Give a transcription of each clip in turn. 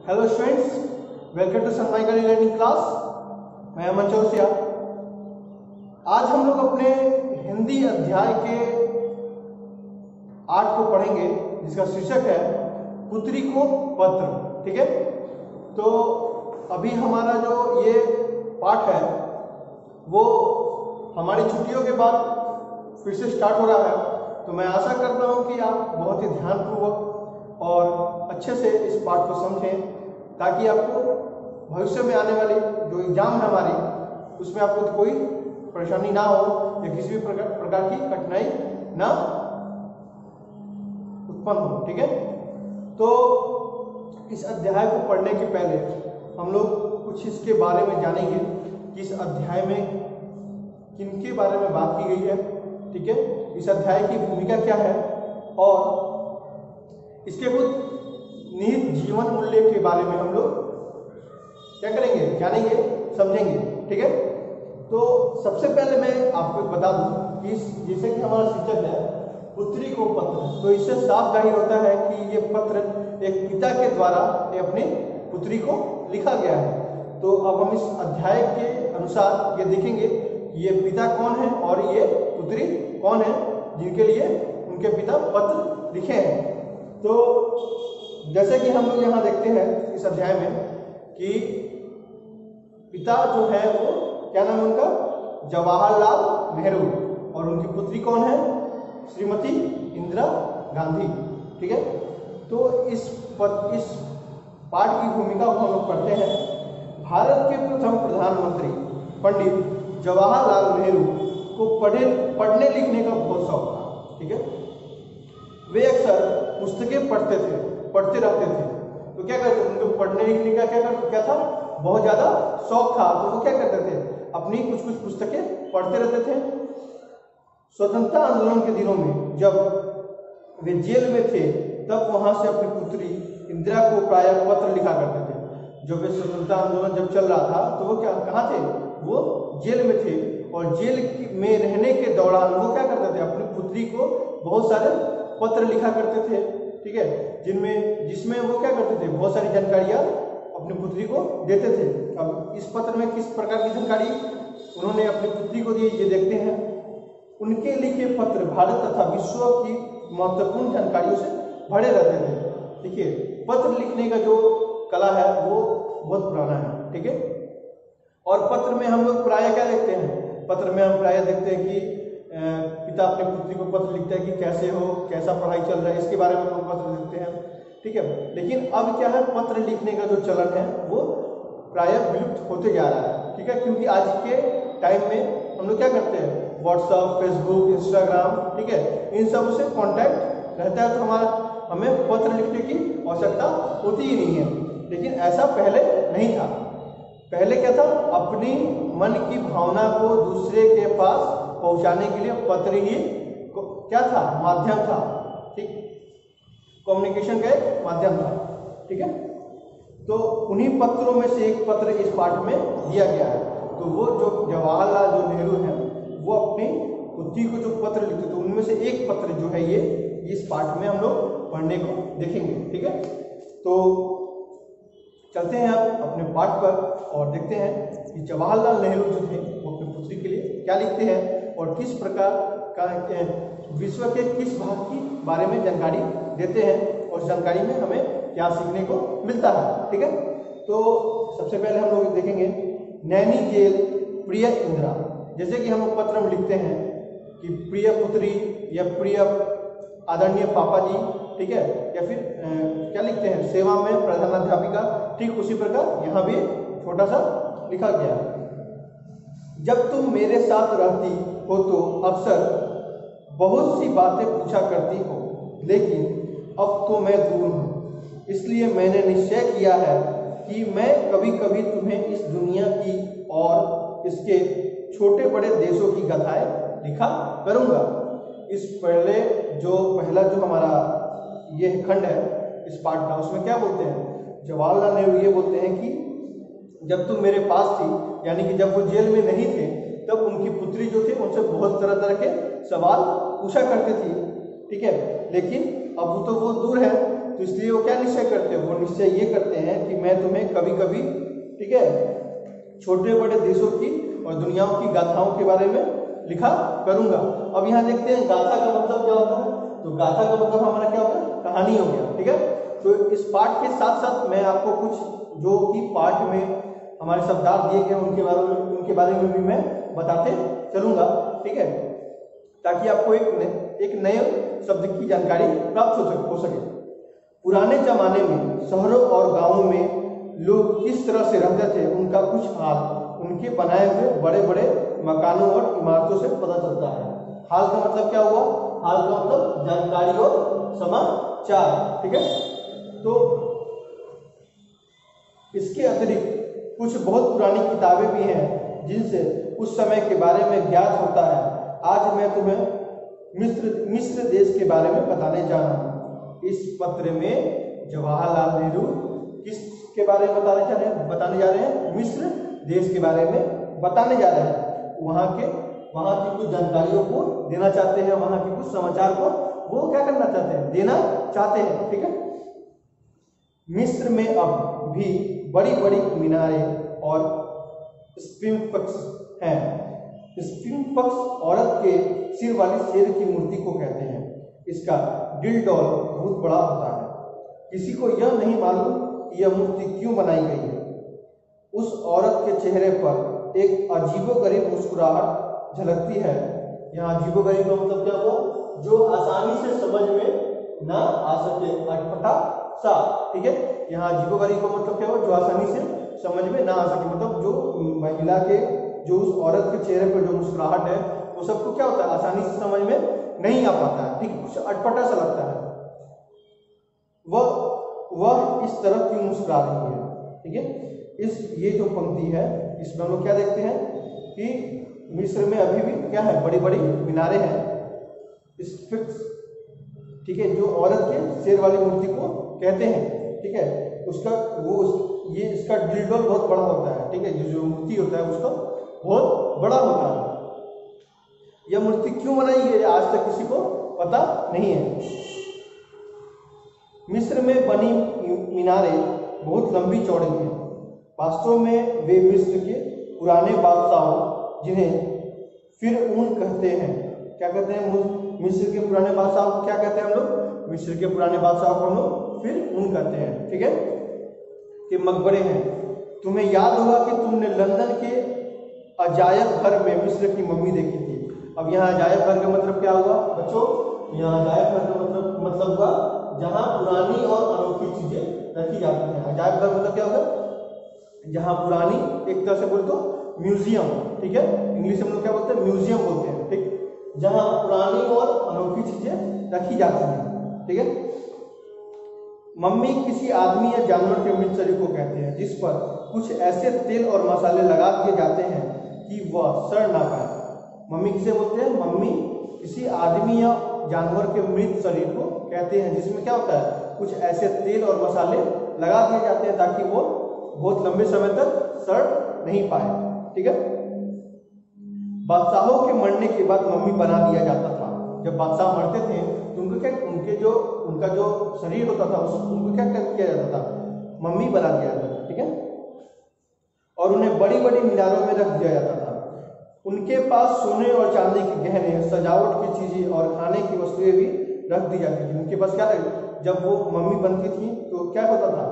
Hello students, welcome to Sunmica learning class. मैं अमन चौरसिया। आज हम लोग अपने हिंदी अध्याय के 8 को पढ़ेंगे, जिसका शीर्षक है पुत्री को पत्र। ठीक है, तो अभी हमारा जो ये पाठ है वो हमारी छुट्टियों के बाद फिर से स्टार्ट हो रहा है। तो मैं आशा करता हूँ कि आप बहुत ही ध्यानपूर्वक और अच्छे से इस पाठ को समझें, ताकि आपको भविष्य में आने वाली जो एग्जाम है हमारी, उसमें आपको कोई परेशानी ना हो या किसी भी प्रकार की कठिनाई ना उत्पन्न हो। ठीक है, तो इस अध्याय को पढ़ने के पहले हम लोग कुछ इसके बारे में जानेंगे कि इस अध्याय में किनके बारे में बात की गई है। ठीक है, इस अध्याय की भूमिका क्या है और इसके कुछ निहित जीवन मूल्य के बारे में हम लोग क्या करेंगे, जानेंगे, समझेंगे। ठीक है, तो सबसे पहले मैं आपको बता दूं कि जैसे कि हमारा शीर्षक है पुत्री को पत्र, तो इससे साफ जाहिर होता है कि ये पत्र एक पिता के द्वारा अपनी पुत्री को लिखा गया है। तो अब हम इस अध्याय के अनुसार ये देखेंगे ये पिता कौन है और ये पुत्री कौन है जिनके लिए उनके पिता पत्र लिखे हैं। तो जैसे कि हम लोग यहाँ देखते हैं इस अध्याय में कि पिता जो है वो क्या नाम है उनका, जवाहरलाल नेहरू, और उनकी पुत्री कौन है, श्रीमती इंदिरा गांधी। ठीक है, तो इस पाठ की भूमिका को हम लोग पढ़ते हैं। भारत के प्रथम प्रधानमंत्री पंडित जवाहरलाल नेहरू को पढ़ने लिखने का बहुत शौक था। ठीक है, वे अक्सर पुस्तकें पढ़ते रहते थे। तो क्या करते थे, उनको पढ़ने लिखने का क्या था, बहुत ज्यादा शौक था। तो वो क्या करते थे, अपनी कुछ पुस्तकें पढ़ते रहते थे। स्वतंत्रता आंदोलन के दिनों में जब वे जेल में थे, तब वहां से अपनी पुत्री इंदिरा को प्रायः पत्र लिखा करते थे। जब वे स्वतंत्रता आंदोलन जब चल रहा था तो वो कहाँ थे, वो जेल में थे, और जेल में रहने के दौरान वो क्या करते थे, अपनी पुत्री को बहुत सारे पत्र लिखा करते थे। ठीक है, जिसमें वो क्या करते थे, बहुत सारी जानकारियां अपनी पुत्री को देते थे। अब इस पत्र में किस प्रकार की जानकारी उन्होंने अपनी पुत्री को दी, ये देखते हैं। उनके लिखे पत्र भारत तथा विश्व की महत्वपूर्ण जानकारियों से भरे रहते थे। देखिए, पत्र लिखने का जो कला है वो बहुत पुराना है। ठीक है, और पत्र में हम लोग प्रायः क्या देखते हैं, पत्र में हम प्रायः देखते हैं कि पिता अपनी पुत्री को पत्र लिखता है कि कैसे हो, कैसा पढ़ाई चल रहा है, इसके बारे में हम लोग पत्र लिखते हैं। ठीक है, लेकिन अब क्या है, पत्र लिखने का जो चलन है वो प्रायः विलुप्त होते जा रहा है। ठीक है, क्योंकि आज के टाइम में हम लोग क्या करते हैं, व्हाट्सएप, फेसबुक, इंस्टाग्राम, ठीक है, इन सब से कांटेक्ट रहता है, तो हमें पत्र लिखने की आवश्यकता होती ही नहीं है। लेकिन ऐसा पहले नहीं था। पहले क्या था, अपनी मन की भावना को दूसरे के पास पहुंचाने के लिए पत्र ही क्या था, माध्यम था। ठीक, कम्युनिकेशन का एक माध्यम था। ठीक है, तो उन्हीं पत्रों में से एक पत्र इस पाठ में दिया गया है। तो वो जो जवाहरलाल जो नेहरू हैं, वो अपनी पुत्री को जो पत्र लिखते, तो उनमें से एक पत्र जो है ये इस पाठ में हम लोग पढ़ने को देखेंगे। ठीक है, तो चलते हैं आप अपने पाठ पर और देखते हैं कि जवाहरलाल नेहरू जो थे वो अपनी पुत्री के लिए क्या लिखते हैं और किस प्रकार का विश्व के किस भाग की बारे में जानकारी देते हैं, और जानकारी में हमें क्या सीखने को मिलता है। ठीक है, तो सबसे पहले हम लोग देखेंगे नैनी जेल प्रिय इंदिरा। जैसे कि हम लोग पत्र में लिखते हैं कि प्रिय पुत्री या प्रिय आदरणीय पापा जी, ठीक है, या फिर क्या लिखते हैं, सेवा में प्रधानाध्यापिका, ठीक उसी प्रकार यहाँ भी छोटा सा लिखा गया है। जब तुम मेरे साथ रहती हो तो अक्सर बहुत सी बातें पूछा करती हो, लेकिन अब तो मैं दूर हूँ, इसलिए मैंने निश्चय किया है कि मैं कभी कभी तुम्हें इस दुनिया की और इसके छोटे बड़े देशों की गाथाएं लिखा करूँगा। इस पहला जो हमारा ये खंड है इस पाठ का, उसमें क्या बोलते हैं, जवाहरलाल नेहरू ये बोलते हैं कि जब तुम मेरे पास थी, यानी कि जब वो जेल में नहीं थे, तब उनकी पुत्री जो थी उनसे बहुत तरह के सवाल पूछा करती थी। ठीक है, लेकिन अब तो वो दूर है, तो इसलिए वो क्या निश्चय करते हैं, वो निश्चय ये करते हैं कि मैं तुम्हें कभी कभी, ठीक है, छोटे बड़े देशों की और दुनियाओं की गाथाओं के बारे में लिखा करूंगा। अब यहाँ देखते हैं गाथा का मतलब क्या होता है। तो गाथा का मतलब हमारा क्या होता है, कहानी हो गया, ठीक है। तो इस पाठ के साथ साथ मैं आपको कुछ जो कि पाठ में हमारे शब्दार्थ दिए गए उनके बारे में भी मैं बताते चलूंगा, ठीक है, ताकि आपको एक नए शब्द की जानकारी प्राप्त हो सके। पुराने जमाने में शहरों और गांवों में लोग किस तरह से रहते थे, उनका कुछ हाल उनके बनाए हुए बड़े बड़े मकानों और इमारतों से पता चलता है। हाल का मतलब क्या हुआ, हाल का मतलब जानकारी और समाचार, ठीक है। तो इसके अतिरिक्त कुछ बहुत पुरानी किताबें भी हैं जिनसे उस समय के बारे में ज्ञात होता है। आज मैं तुम्हें मिस्र देश के बारे में बताने जा रहा हूँ। इस पत्र में जवाहरलाल नेहरू किस के बारे में बताने जा रहे हैं, मिस्र देश के बारे में बताने जा रहे हैं। वहाँ की कुछ जानकारियों को देना चाहते हैं, वहाँ के कुछ समाचार को वो क्या करना चाहते हैं, देना चाहते हैं, ठीक है। मिस्र में अब भी बड़ी बड़ी मीनारें और स्फिंक्स हैं। स्फिंक्स औरत के सिर वाली शेर की मूर्ति को कहते हैं। इसका दिल-डॉल बहुत बड़ा होता है। किसी को यह नहीं मालूम कि यह मूर्ति क्यों बनाई गई है। उस औरत के चेहरे पर एक अजीबोगरीब मुस्कुराहट झलकती है। यहाँ अजीबोगरीब का मतलब क्या हुआ, जो आसानी से समझ में ना आ सके, अटपटा सा, ठीक है। यहाँ अजीबोगरीब का मतलब क्या हुआ, जो आसानी से समझ में ना आ सके, मतलब जो महिला के, जो उस औरत के चेहरे पर जो मुस्कुराहट है वो सबको क्या होता है, आसानी से समझ में नहीं आ पाता है, ठीक है, कुछ अटपटा सा लगता है। वह इस तरह क्यों मुस्कुरा रही है, ठीक है। ये जो पंक्ति है इसमें हम लोग क्या देखते हैं कि मिस्र में अभी भी क्या है, बड़ी बड़ी मीनारें हैं, स्फिंक्स, ठीक है, जो औरत के शेर वाली मूर्ति को कहते हैं, ठीक है। इसका दिल-डॉल बहुत बड़ा होता है, ठीक है, जो मूर्ति होता है उसका बहुत बड़ा होता है। यह मूर्ति क्यों बनाई है आज तक किसी को पता नहीं है। मिस्र में बनी मीनारें बहुत लंबी चौड़ी हैं। वास्तव में वे मिस्र के पुराने बादशाहों, जिन्हें फिरऊन कहते हैं, क्या कहते हैं, मिस्र के पुराने बादशाह को क्या कहते हैं हम लोग, मिस्र के पुराने बादशाह को हम लोग फिरऊन कहते हैं, ठीक है, के मकबरे हैं। तुम्हें याद होगा कि तुमने लंदन के अजायब घर में मिस्र की मम्मी देखी थी। अब यहाँ अजायब घर का मतलब क्या हुआ बच्चों, यहाँ अजायब घर का मतलब हुआ जहाँ पुरानी और अनोखी चीजें रखी जाती हैं। अजायब घर मतलब क्या होगा, जहाँ पुरानी, एक तरह से बोल दो म्यूजियम, ठीक है, इंग्लिश में हम लोग क्या बोलते हैं, म्यूजियम बोलते हैं, ठीक, जहाँ पुरानी और अनोखी चीजें रखी जाती हैं, ठीक है। मम्मी किसी आदमी या जानवर के मृत शरीर को कहते हैं जिस पर कुछ ऐसे तेल और मसाले लगा दिए जाते हैं कि वह सड़ ना पाए। मम्मी किसे बोलते हैं, मम्मी किसी आदमी या जानवर के मृत शरीर को कहते हैं जिसमें क्या होता है, कुछ ऐसे तेल और मसाले लगा दिए जाते हैं ताकि वो बहुत लंबे समय तक सड़ नहीं पाए, ठीक है। बादशाहों के मरने के बाद मम्मी बना दिया जाता था। जब बादशाह मरते थे तो उनका जो शरीर होता था उनको क्या किया जाता था, मम्मी बना दिया जाता था, ठीक है, और उन्हें बड़ी बड़ी मीनारों में रख दिया जाता था। उनके पास सोने और चांदी के गहने, सजावट की चीजें और खाने की वस्तुएं भी रख दी जाती थी। उनके पास क्या था, जब वो मम्मी बनती थी तो क्या होता था,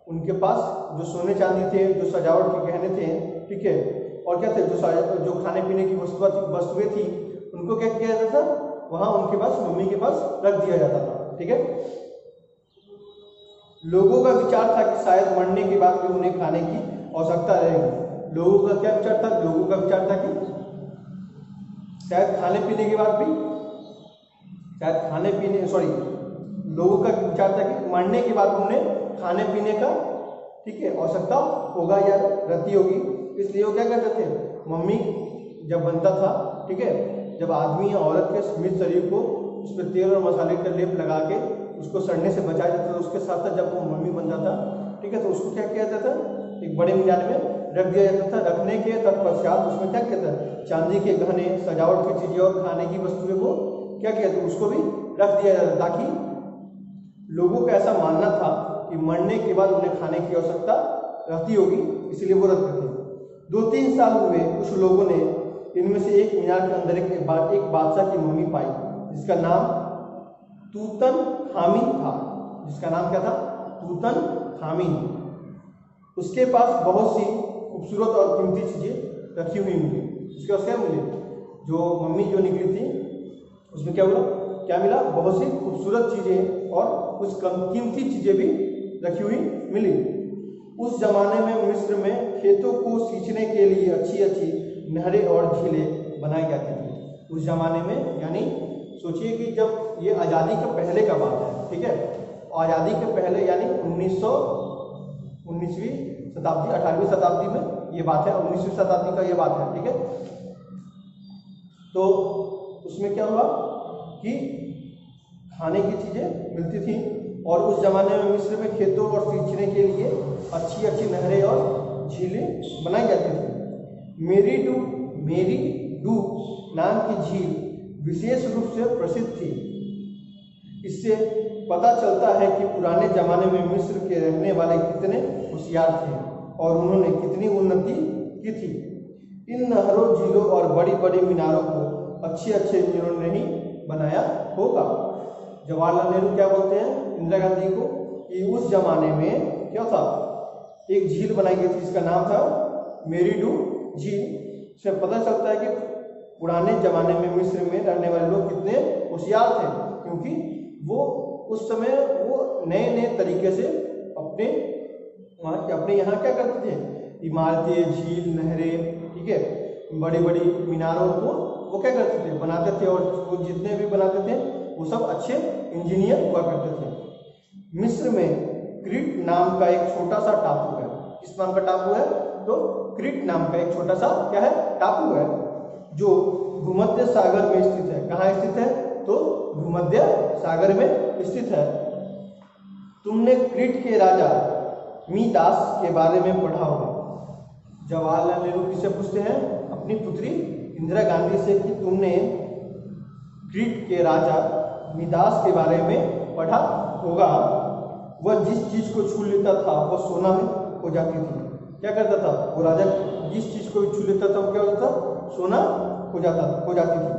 उनके पास जो सोने चांदी थे, जो सजावट के गहने थे, ठीक है, और क्या थे, जो खाने पीने की वस्तुएं थी, उनको क्या किया जाता था, वहां उनके पास, मम्मी के पास रख दिया जाता था, ठीक है। लोगों का विचार था कि शायद मरने के बाद भी उन्हें खाने की आवश्यकता रहेगी। लोगों का क्या विचार था, लोगों का विचार था कि शायद खाने पीने के बाद भी, लोगों का विचार था कि मरने के बाद उन्हें खाने पीने का, ठीक है, आवश्यकता होगा या रहती होगी। इसलिए वो क्या करते थे, मम्मी जब बनता था, ठीक है, जब आदमी या औरत के मृत शरीर को उस पर तेल और मसाले का लेप लगा के उसको सड़ने से बचाया जाता था। उसके साथ साथ जब वो मम्मी बन जाता, ठीक है, तो उसको क्या किया जाता था, एक बड़े मीनार में रख दिया जाता था। रखने के तत्पश्चात उसमें क्या किया था, चांदी के गहने, सजावट की चीजें और खाने की वस्तुएं को क्या किया था, उसको भी रख दिया जाता ताकि लोगों का ऐसा मानना था कि मरने के बाद उन्हें खाने की आवश्यकता रहती होगी, इसलिए वो रखते थे। 2-3 साल हुए, कुछ लोगों ने इनमें से एक मीनार के अंदर एक बादशाह की मम्मी पाई, जिसका नाम तूतनखामिन था। जिसका नाम क्या था? तूतनखामिन। उसके पास बहुत सी खूबसूरत और कीमती चीजें रखी हुई मिली। उसके पास क्या मिली? जो मम्मी जो निकली थी उसमें क्या हुआ? क्या मिला? बहुत सी खूबसूरत चीजें और कुछ कीमती चीजें भी रखी हुई मिली। उस जमाने में मिस्र में खेतों को सींचने के लिए अच्छी अच्छी नहरें और झीलें बनाई जाती थी। उस जमाने में, यानी सोचिए कि जब ये आज़ादी के पहले का बात है, ठीक है, आज़ादी के पहले यानी 19वीं शताब्दी 18वीं शताब्दी में ये बात है, 19वीं शताब्दी का ये बात है, ठीक है। तो उसमें क्या हुआ कि खाने की चीजें मिलती थी और उस जमाने में मिस्र में खेतों और सींचने के लिए अच्छी अच्छी नहरें और झीलें बनाई जाती थी। मेरी डू नाम की झील विशेष रूप से प्रसिद्ध थी। इससे पता चलता है कि पुराने जमाने में मिस्र के रहने वाले कितने होशियार थे और उन्होंने कितनी उन्नति की थी। इन नहरों, झीलों और बड़ी बड़ी मीनारों को अच्छे अच्छे इंजीनियरों ने ही बनाया होगा। जवाहरलाल नेहरू क्या बोलते हैं इंदिरा गांधी को कि उस जमाने में क्या था, एक झील बनाई गई थी जिसका नाम था मेरीडू झील। से पता चलता है कि पुराने जमाने में मिस्र में रहने वाले लोग कितने होशियार थे, क्योंकि वो उस समय वो नए नए तरीके से अपने यहाँ क्या करते थे, इमारतें, झील, नहरें, ठीक है, बड़ी बड़ी मीनारों को वो क्या करते थे, बनाते थे। और वो जितने भी बनाते थे वो सब अच्छे इंजीनियर हुआ करते थे। मिस्र में क्रीट नाम का एक छोटा सा टापू है। किस नाम का टापू है? तो क्रीट नाम का एक छोटा सा क्या है, टापू है, जो भूमध्य सागर में स्थित है। कहाँ स्थित है? तो भूमध्य सागर में स्थित है। तुमने क्रीट के राजा मीदास के बारे में पढ़ा होगा। जवाहरलाल नेहरू किससे पूछते हैं? अपनी पुत्री इंदिरा गांधी से कि तुमने क्रीट के राजा मीदास के बारे में पढ़ा होगा। वह जिस चीज को छू लेता था वह सोना में हो जाती थी। क्या करता था वो राजा? जिस चीज को छू लेता था वो क्या होता था? सोना हो जाती थी।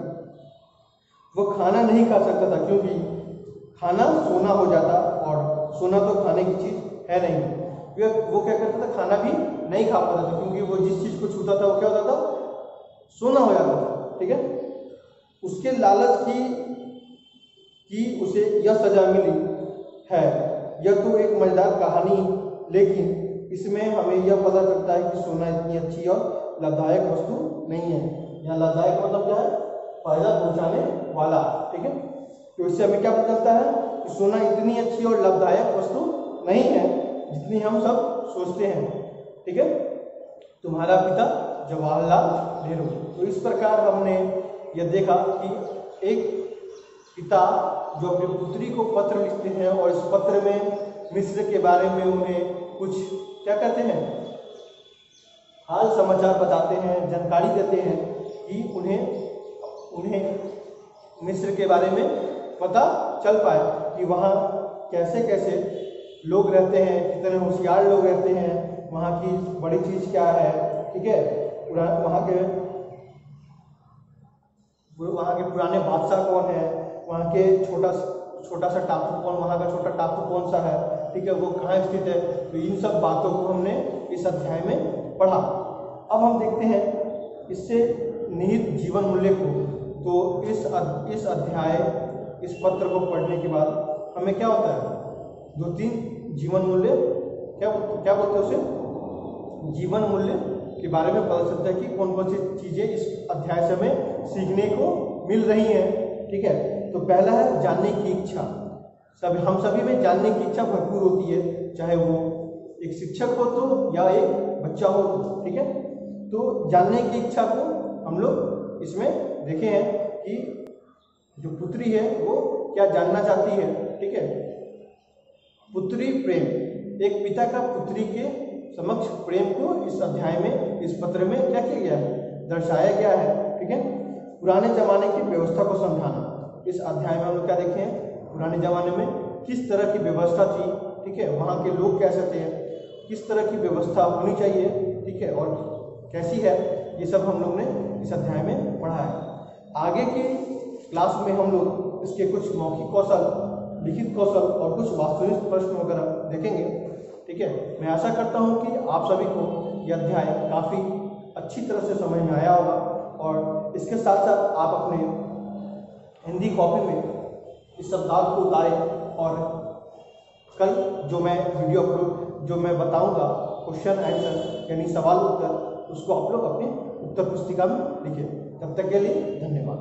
वो खाना नहीं खा सकता था क्योंकि खाना सोना हो जाता, और सोना तो खाने की चीज है नहीं। वो क्या करता था? खाना भी नहीं खा पाता था, क्योंकि वो जिस चीज को छूता था वो क्या होता था? सोना हो जाता था, ठीक है। उसके लालच की उसे यह सजा मिली है। यह तो एक मजेदार कहानी, लेकिन इसमें हमें यह पता चलता है कि सोना इतनी अच्छी और लाभदायक वस्तु नहीं है। यहाँ लाभदायक मतलब क्या है? फायदा पहुंचाने वाला, ठीक है। तो इससे हमें क्या पता चलता है कि सोना इतनी अच्छी और लाभदायक वस्तु नहीं है जितनी हम सब सोचते हैं, ठीक है। तुम्हारा पिता जवाहरलाल नेहरू। तो इस प्रकार हमने यह देखा कि एक पिता जो अपनी पुत्री को पत्र लिखते हैं और इस पत्र में मिस्र के बारे में उन्हें कुछ क्या कहते हैं, हाल समाचार बताते हैं, जानकारी देते हैं कि उन्हें मिस्र के बारे में पता चल पाए कि वहाँ कैसे कैसे लोग रहते हैं, कितने होशियार लोग रहते हैं, वहाँ की बड़ी चीज क्या है, ठीक है। वहाँ के पुराने बादशाह कौन है, वहाँ के छोटा सा टापू कौन, वहाँ का छोटा टापू कौन सा है, ठीक है, वो कहाँ स्थित है। तो इन सब बातों को हमने इस अध्याय में पढ़ा। अब हम देखते हैं इससे निहित जीवन मूल्य को। तो इस अध्याय, इस पत्र को पढ़ने के बाद हमें क्या होता है? 2-3 जीवन मूल्य, क्या बोलते हैं उसे? जीवन मूल्य के बारे में पता चलता है कि कौन कौन सी चीजें इस अध्याय से हमें सीखने को मिल रही हैं, ठीक है। तो पहला है जानने की इच्छा। हम सभी में जानने की इच्छा भरपूर होती है, चाहे वो एक शिक्षक हो तो या एक बच्चा हो तो, ठीक है। तो जानने की इच्छा को हम लोग इसमें देखे हैं कि जो पुत्री है वो क्या जानना चाहती है, ठीक है। पुत्री प्रेम, एक पिता का पुत्री के समक्ष प्रेम को इस अध्याय में, इस पत्र में क्या किया गया है? दर्शाया गया है, ठीक है। पुराने जमाने की व्यवस्था को समझाना, इस अध्याय में हम लोग क्या देखे हैं? पुराने जमाने में किस तरह की व्यवस्था थी, ठीक है, वहाँ के लोग कैसे थे, किस तरह की व्यवस्था होनी चाहिए, ठीक है, और कैसी है, ये सब हम लोग ने इस अध्याय में पढ़ा है। आगे की क्लास में हम लोग इसके कुछ मौखिक कौशल, लिखित कौशल और कुछ वास्तविक प्रश्न वगैरह देखेंगे, ठीक है। मैं आशा करता हूँ कि आप सभी को यह अध्याय काफ़ी अच्छी तरह से समझ में आया होगा और इसके साथ साथ आप अपने हिंदी कॉपी में इस शब्दार्थ को उतारें और कल जो मैं वीडियो अपलोड जो मैं बताऊंगा क्वेश्चन आंसर यानी सवाल उत्तर, उसको आप लोग अपनी उत्तर पुस्तिका में लिखें। तब तक के लिए धन्यवाद।